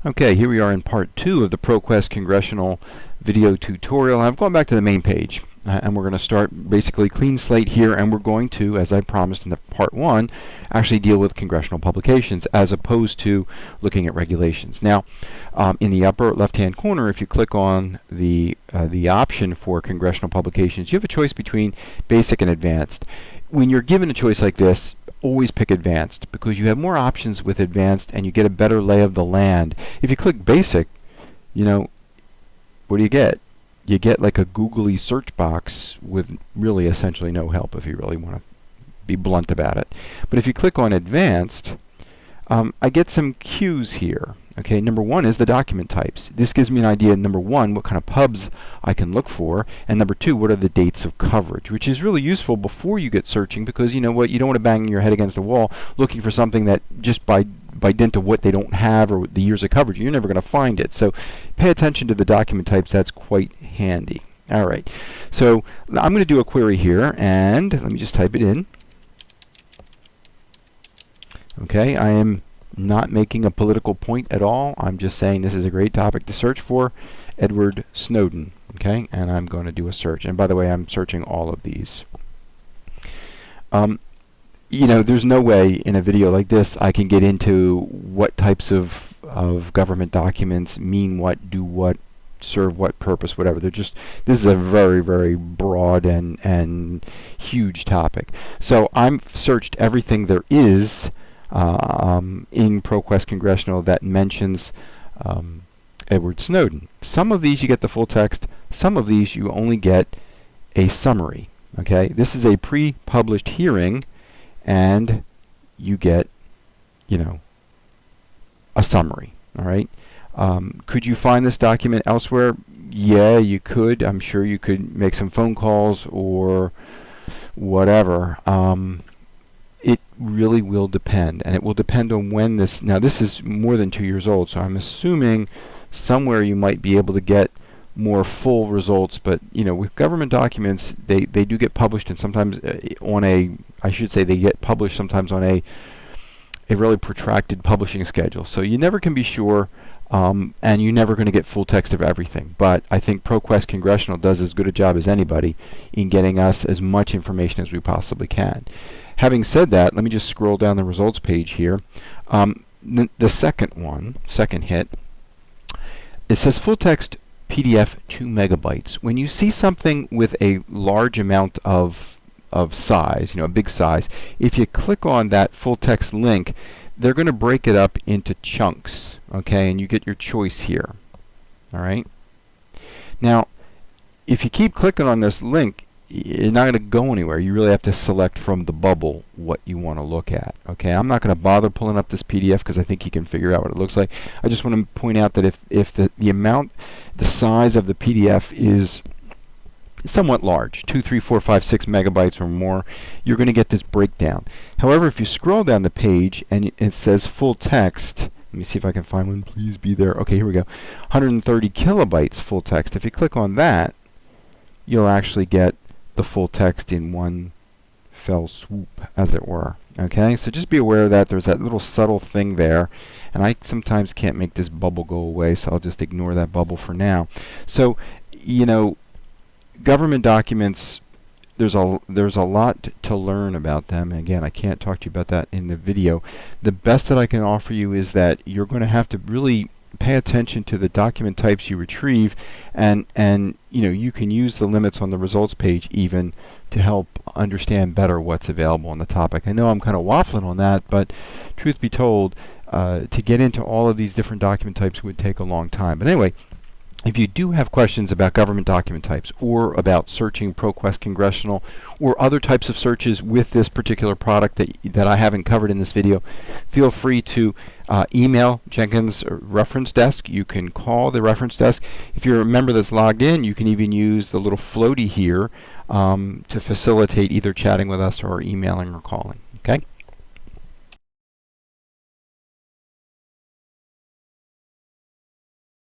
Okay, here we are in part 2 of the ProQuest Congressional video tutorial. I've gone back to the main page and we're going to start basically clean slate here, and we're going to, as I promised in the part 1, actually deal with congressional publications as opposed to looking at regulations. Now, in the upper left-hand corner, if you click on the option for congressional publications, you have a choice between basic and advanced. When you're given a choice like this, always pick advanced, because you have more options with advanced and you get a better lay of the land. If you click basic, you know, what do you get? You get like a googly search box with really essentially no help, if you really want to be blunt about it. But if you click on advanced, I get some cues here. Okay, number 1 is the document types. This gives me an idea, number 1, what kind of pubs I can look for, and number 2, what are the dates of coverage, which is really useful before you get searching, because you know what, you don't want to bang your head against the wall looking for something that just by dint of what they don't have or the years of coverage, you're never going to find it. So pay attention to the document types. That's quite handy. All right, so I'm going to do a query here, and let me just type it in. Okay, I am not making a political point at all. I'm just saying this is a great topic to search for, Edward Snowden. Okay, and I'm going to do a search. And by the way, I'm searching all of these. You know, there's no way in a video like this I can get into what types of government documents mean what, do what, serve what purpose, whatever. They're just, this is a very, very broad and huge topic. So I've searched everything there is in ProQuest Congressional that mentions Edward Snowden. Some of these you get the full text, some of these you only get a summary. Okay, this is a pre-published hearing, and you get, you know, a summary. All right. Could you find this document elsewhere? Yeah, you could. I'm sure you could make some phone calls or whatever. It really will depend, and it will depend on when this, now this is more than 2 years old, so I'm assuming somewhere you might be able to get more full results, but you know, with government documents, they do get published, and sometimes on a, I should say they get published sometimes on a really protracted publishing schedule, so you never can be sure, and you're never going to get full text of everything. But I think ProQuest Congressional does as good a job as anybody in getting us as much information as we possibly can. Having said that, let me just scroll down the results page here. The second hit, it says full text PDF 2 megabytes. When you see something with a large amount of size, you know, a big size, if you click on that full text link, they're going to break it up into chunks, okay, and you get your choice here. All right. Now, if you keep clicking on this link, you're not going to go anywhere. You really have to select from the bubble what you want to look at. Okay, I'm not going to bother pulling up this PDF because I think you can figure out what it looks like. I just want to point out that if the amount, the size of the PDF is somewhat large, 2, 3, 4, 5, 6 megabytes or more, you're going to get this breakdown. However, if you scroll down the page and it says full text, let me see if I can find one. Please be there. Okay, here we go. 130 kilobytes full text. If you click on that, you'll actually get the full text in one fell swoop, as it were. Okay, so just be aware of that. There's that little subtle thing there, and I sometimes can't make this bubble go away, so I'll just ignore that bubble for now. So, you know, government documents, there's a lot to learn about them, and again, I can't talk to you about that in the video. The best that I can offer you is that you're going to have to really pay attention to the document types you retrieve, and you know, you can use the limits on the results page even to help understand better what's available on the topic. I know I'm kind of waffling on that, but truth be told, to get into all of these different document types would take a long time. But anyway, if you do have questions about government document types or about searching ProQuest Congressional or other types of searches with this particular product that I haven't covered in this video, feel free to email Jenkins Reference Desk. You can call the reference desk. If you're a member that's logged in, you can even use the little floaty here to facilitate either chatting with us or emailing or calling. Okay?